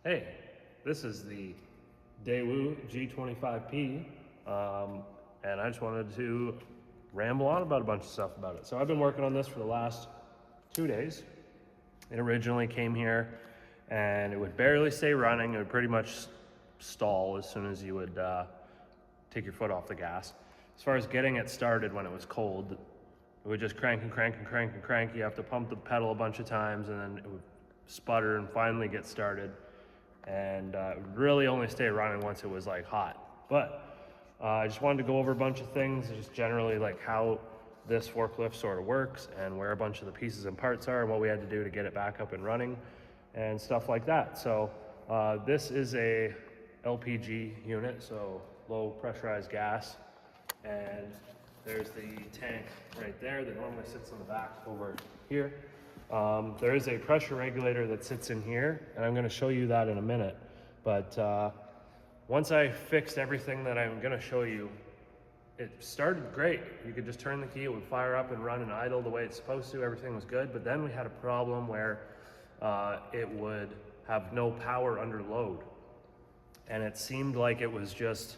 Hey, this is the Daewoo G25P, and I just wanted to ramble on about a bunch of stuff about it. So I've been working on this for the last 2 days. It originally came here and it would barely stay running. It would pretty much stall as soon as you would take your foot off the gas. As far as getting it started when it was cold, it would just crank and crank and crank and crank. You have to pump the pedal a bunch of times and then it would sputter and finally get started. And it would really only stay running once it was like hot. But I just wanted to go over a bunch of things, just generally like how this forklift sort of works and where a bunch of the pieces and parts are and what we had to do to get it back up and running and stuff like that. So this is a LPG unit, so low pressurized gas. And there's the tank right there that normally sits on the back over here. There is a pressure regulator that sits in here, and I'm going to show you that in a minute. But once I fixed everything that I'm going to show you, it started great. You could just turn the key, it would fire up and run and idle the way it's supposed to. Everything was good. But then we had a problem where it would have no power under load. And it seemed like it was just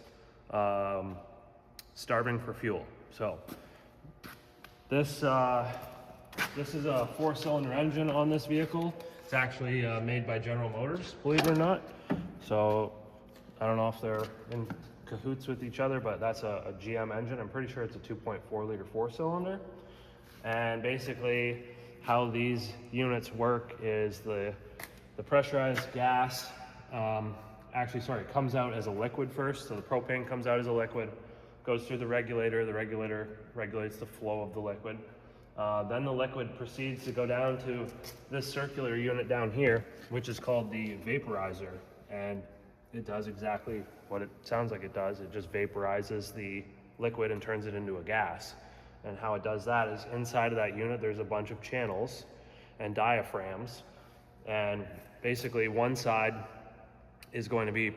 starving for fuel. So this is a 4-cylinder engine on this vehicle. It's actually made by General Motors, believe it or not. So I don't know if they're in cahoots with each other, but that's a GM engine. I'm pretty sure it's a 2.4 liter 4-cylinder. And basically how these units work is the pressurized gas, comes out as a liquid first. So the propane comes out as a liquid, goes through the regulator regulates the flow of the liquid. Then the liquid proceeds to go down to this circular unit down here, which is called the vaporizer. And it does exactly what it sounds like it does. It just vaporizes the liquid and turns it into a gas. And how it does that is inside of that unit, there's a bunch of channels and diaphragms. And basically one side is going to be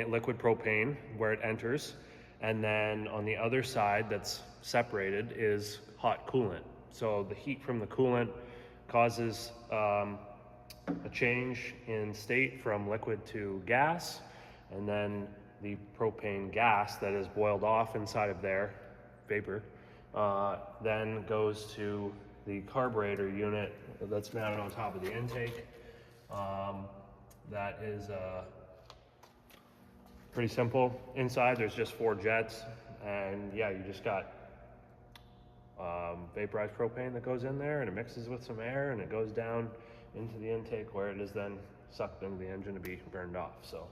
liquid propane where it enters. And then on the other side that's separated is hot coolant. So the heat from the coolant causes a change in state from liquid to gas, and then the propane gas that is boiled off inside of there, vapor, then goes to the carburetor unit that's mounted on top of the intake. That is pretty simple. Inside there's just 4 jets, and yeah, you just got vaporized propane that goes in there, and it mixes with some air and it goes down into the intake where it is then sucked into the engine to be burned off. So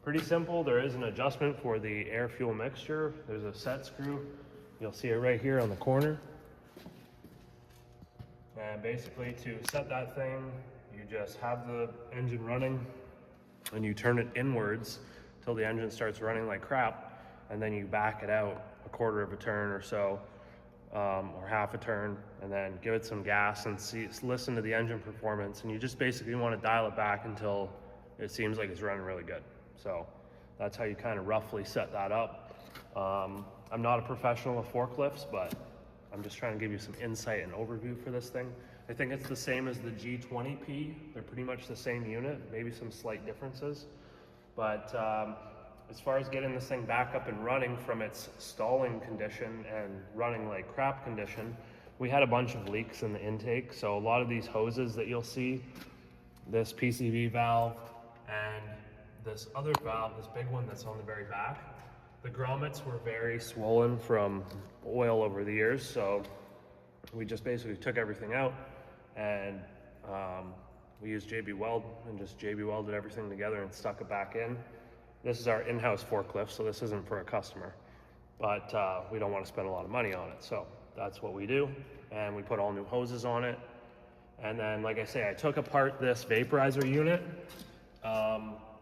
pretty simple. There is an adjustment for the air fuel mixture. There's a set screw. You'll see it right here on the corner. And basically to set that thing, you just have the engine running and you turn it inwards till the engine starts running like crap, and then you back it out a quarter of a turn or so, or half a turn, and then give it some gas and listen to the engine performance. And you just basically want to dial it back until it seems like it's running really good. So that's how you kind of roughly set that up. I'm not a professional with forklifts, but I'm just trying to give you some insight and overview for this thing. I think it's the same as the G20P. They're pretty much the same unit, maybe some slight differences. But as far as getting this thing back up and running from its stalling condition and running like crap condition, we had a bunch of leaks in the intake. So a lot of these hoses that you'll see, this PCV valve and this other valve, this big one that's on the very back, the grommets were very swollen from oil over the years. So we just basically took everything out and we used JB Weld and just JB welded everything together and stuck it back in. This is our in-house forklift, so this isn't for a customer, but we don't want to spend a lot of money on it. So that's what we do. And we put all new hoses on it. And then, like I say, I took apart this vaporizer unit.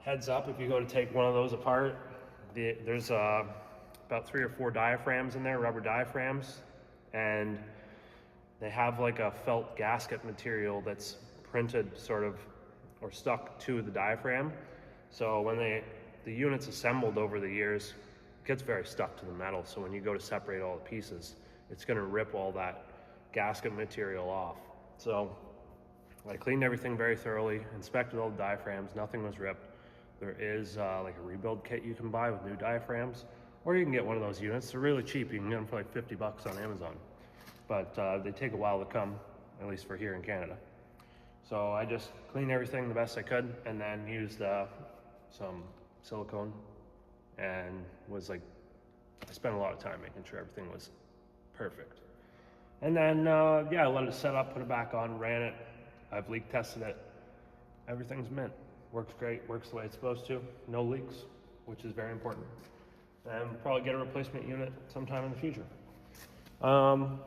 Heads up, if you go to take one of those apart, there's about 3 or 4 diaphragms in there, rubber diaphragms. And they have like a felt gasket material that's printed sort of, or stuck to the diaphragm. So when the unit's assembled over the years, it gets very stuck to the metal. So when you go to separate all the pieces, it's gonna rip all that gasket material off. So I cleaned everything very thoroughly, inspected all the diaphragms, nothing was ripped. There is like a rebuild kit you can buy with new diaphragms, or you can get one of those units. They're really cheap. You can get them for like 50 bucks on Amazon. But they take a while to come, at least for here in Canada. So I just cleaned everything the best I could, and then used some silicone, and I spent a lot of time making sure everything was perfect. And then, yeah, I let it set up, put it back on, ran it. I've leak tested it. Everything's mint. Works great, works the way it's supposed to. No leaks, which is very important. And probably get a replacement unit sometime in the future. And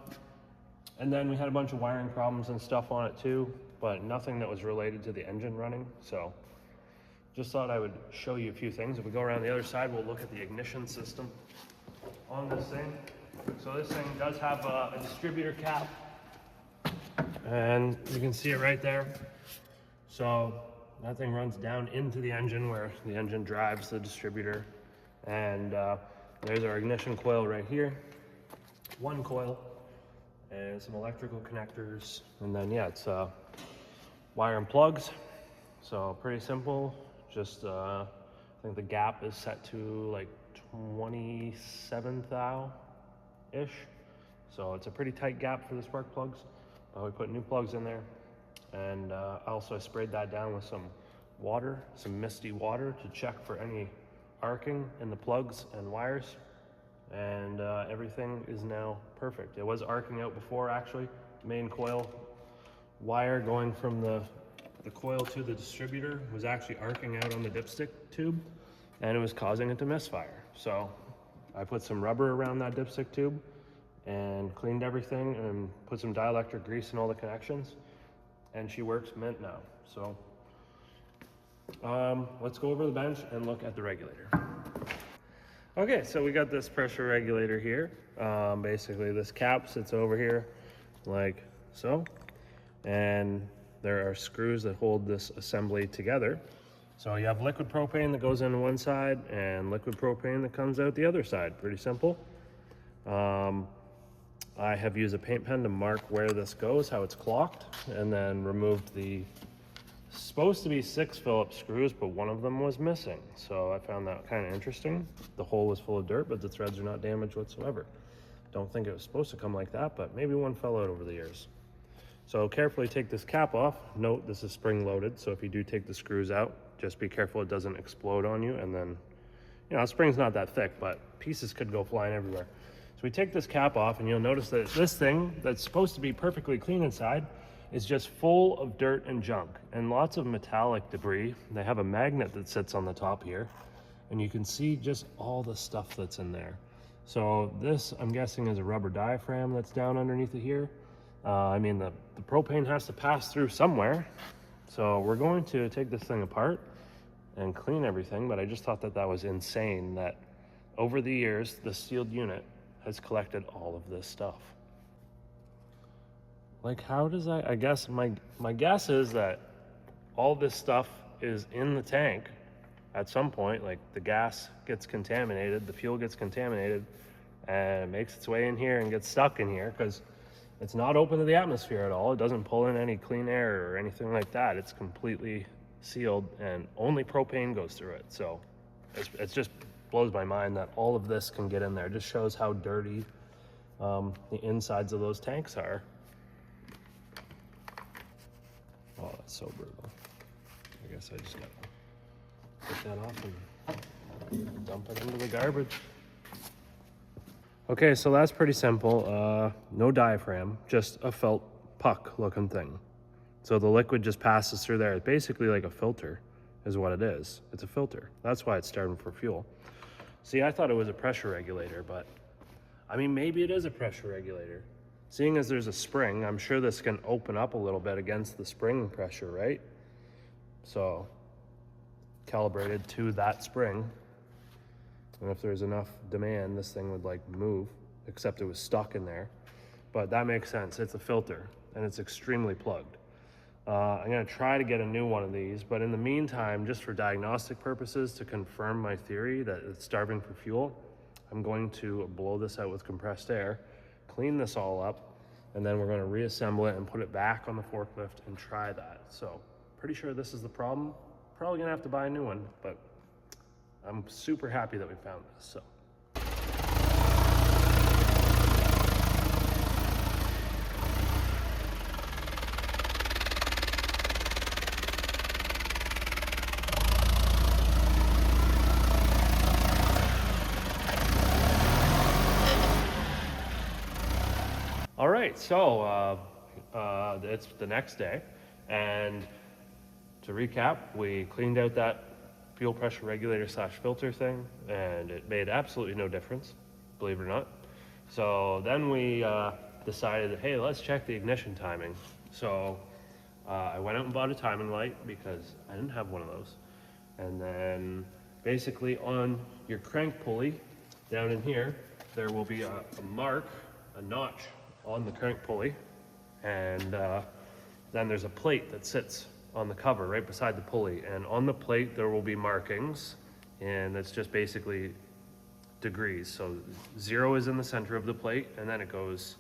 then we had a bunch of wiring problems and stuff on it too, but nothing that was related to the engine running. So just thought I would show you a few things. If we go around the other side, we'll look at the ignition system on this thing. So this thing does have a distributor cap, and you can see it right there. So that thing runs down into the engine where the engine drives the distributor. And there's our ignition coil right here. One coil and some electrical connectors. And then, yeah, it's wire and plugs. So pretty simple. Just, I think the gap is set to like 27 thou-ish. So it's a pretty tight gap for the spark plugs. We put new plugs in there. And also I sprayed that down with some water, some misty water, to check for any arcing in the plugs and wires. And everything is now perfect. It was arcing out before, actually. Main coil wire going from the coil to the distributor was actually arcing out on the dipstick tube, and it was causing it to misfire. So I put some rubber around that dipstick tube and cleaned everything and put some dielectric grease in all the connections, and she works mint now. So let's go over the bench and look at the regulator. Okay, so we got this pressure regulator here. Basically this cap sits over here like so, and there are screws that hold this assembly together. So you have liquid propane that goes in one side and liquid propane that comes out the other side. Pretty simple. I have used a paint pen to mark where this goes, how it's clocked, and then removed the supposed to be 6 Phillips screws, but one of them was missing. So I found that kind of interesting. The hole was full of dirt, but the threads are not damaged whatsoever. Don't think it was supposed to come like that, but maybe one fell out over the years. So carefully take this cap off. Note this is spring loaded, so if you do take the screws out, just be careful it doesn't explode on you. And then, you know, spring's not that thick, but pieces could go flying everywhere. So we take this cap off, and you'll notice that this thing that's supposed to be perfectly clean inside is just full of dirt and junk and lots of metallic debris. They have a magnet that sits on the top here, and you can see just all the stuff that's in there. So this, I'm guessing, is a rubber diaphragm that's down underneath it here. I mean, the propane has to pass through somewhere. So we're going to take this thing apart and clean everything, but I just thought that that was insane that over the years, the sealed unit has collected all of this stuff. Like, how does that, I guess, my guess is that all this stuff is in the tank at some point. Like, the gas gets contaminated, the fuel gets contaminated, and it makes its way in here and gets stuck in here, because it's not open to the atmosphere at all. It doesn't pull in any clean air or anything like that. It's completely sealed, and only propane goes through it. So it just blows my mind that all of this can get in there. It just shows how dirty the insides of those tanks are. Oh, that's so brutal. I guess I just gotta take that off and dump it into the garbage. Okay, so that's pretty simple. No diaphragm, just a felt puck looking thing. So the liquid just passes through there. It's basically like a filter is what it is. It's a filter. That's why it's starving for fuel. See, I thought it was a pressure regulator, but I mean, maybe it is a pressure regulator. Seeing as there's a spring, I'm sure this can open up a little bit against the spring pressure, right? So calibrated to that spring. And if there's enough demand, this thing would like move, except it was stuck in there. But that makes sense. It's a filter, and it's extremely plugged. I'm gonna try to get a new one of these, but in the meantime, just for diagnostic purposes, to confirm my theory that it's starving for fuel, I'm going to blow this out with compressed air, clean this all up, and then we're going to reassemble it and put it back on the forklift and try that. So pretty sure this is the problem. Probably gonna have to buy a new one, but I'm super happy that we found this. So all right, so it's the next day, and to recap, we cleaned out that fuel pressure regulator slash filter thing, and it made absolutely no difference, believe it or not. So then we decided, hey, let's check the ignition timing. So I went out and bought a timing light because I didn't have one of those. And then basically on your crank pulley down in here, there will be a mark, a notch on the crank pulley, and then there's a plate that sits on the cover right beside the pulley, and on the plate there will be markings, and it's just basically degrees. So 0 is in the center of the plate, and then it goes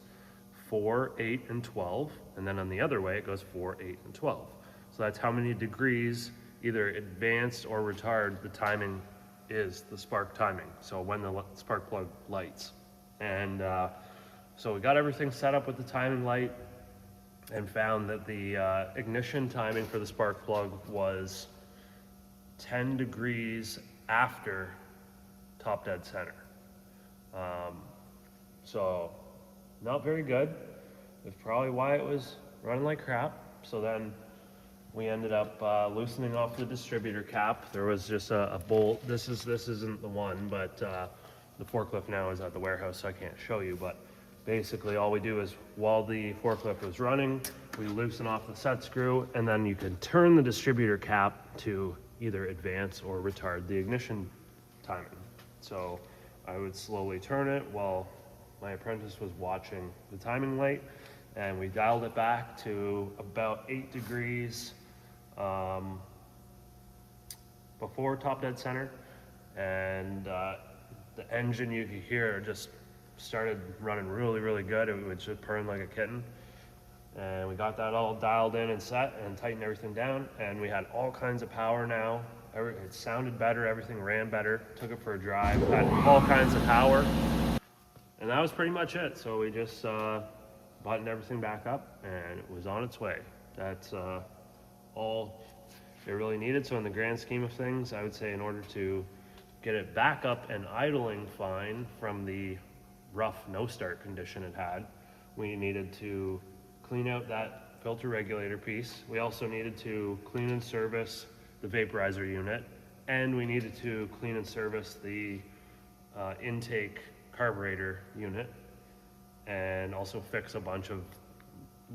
4, 8, and 12, and then on the other way it goes 4, 8, and 12. So that's how many degrees, either advanced or retard, the timing is, the spark timing, so when the spark plug lights. And so we got everything set up with the timing light, and found that the ignition timing for the spark plug was 10 degrees after top dead center. So not very good. That's probably why it was running like crap. So then we ended up loosening off the distributor cap. There was just a bolt. This isn't the one, but the forklift now is at the warehouse, so I can't show you, but basically all we do is, while the forklift was running, we loosen off the set screw, and then you can turn the distributor cap to either advance or retard the ignition timing. So I would slowly turn it while my apprentice was watching the timing light, and we dialed it back to about 8 degrees before top dead center, and the engine, you could hear, just started running really good. It would just purring like a kitten, and we got that all dialed in and set and tightened everything down, and we had all kinds of power now. It sounded better, everything ran better. Took it for a drive, had all kinds of power, and that was pretty much it. So we just buttoned everything back up, and it was on its way. That's all it really needed. So in the grand scheme of things, I would say in order to get it back up and idling fine from the rough no start condition it had, we needed to clean out that filter regulator piece. We also needed to clean and service the vaporizer unit, and we needed to clean and service the intake carburetor unit, and also fix a bunch of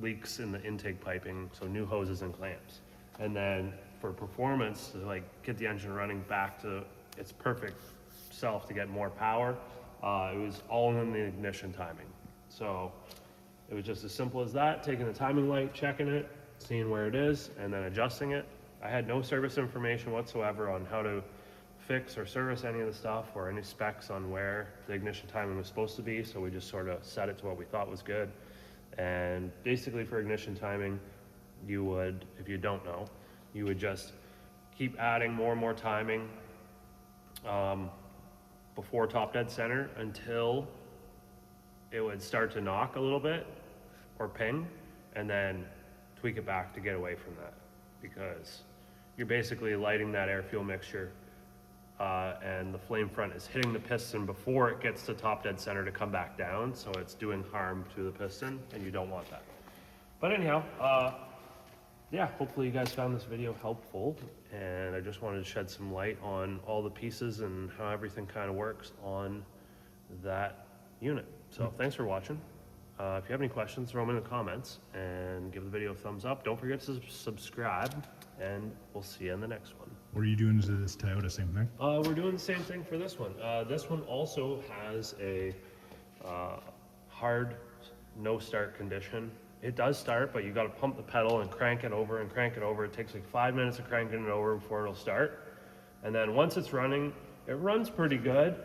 leaks in the intake piping, so new hoses and clamps. And then for performance, to like get the engine running back to its perfect self, to get more power, it was all in the ignition timing. So it was just as simple as that, taking the timing light, checking it, seeing where it is, and then adjusting it. I had no service information whatsoever on how to fix or service any of the stuff, or any specs on where the ignition timing was supposed to be, so we just sort of set it to what we thought was good. And basically for ignition timing, you would, if you don't know, you would just keep adding more and more timing before top dead center until it would start to knock a little bit or ping, and then tweak it back to get away from that, because you're basically lighting that air fuel mixture and the flame front is hitting the piston before it gets to top dead center to come back down, so it's doing harm to the piston, and you don't want that. But anyhow, yeah, hopefully you guys found this video helpful, and I just wanted to shed some light on all the pieces and how everything kind of works on that unit. So thanks for watching. If you have any questions, throw them in the comments, and give the video a thumbs up. Don't forget to subscribe, and we'll see you in the next one. What are you doing to this Toyota? Same thing? We're doing the same thing for this one. This one also has a hard no start condition. It does start, but you got to pump the pedal and crank it over and crank it over. It takes like 5 minutes of cranking it over before it'll start. And then once it's running, it runs pretty good,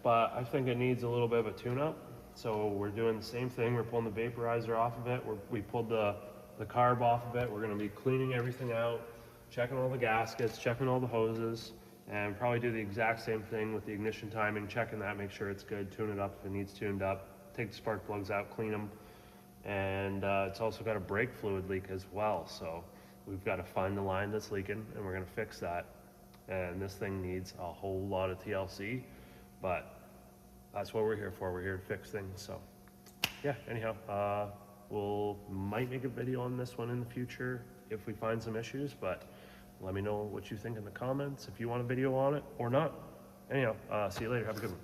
but I think it needs a little bit of a tune-up. So we're doing the same thing. We're pulling the vaporizer off of it. We pulled the carb off of it. We're gonna be cleaning everything out, checking all the gaskets, checking all the hoses, and probably do the exact same thing with the ignition timing, checking that, make sure it's good, tune it up if it needs tuned up, take the spark plugs out, clean them. And it's also got a brake fluid leak as well. So we've got to find the line that's leaking, and we're gonna fix that. And this thing needs a whole lot of TLC, but that's what we're here for. We're here to fix things. So yeah, anyhow, might make a video on this one in the future if we find some issues, but let me know what you think in the comments, if you want a video on it or not. Anyhow, see you later. Have a good one.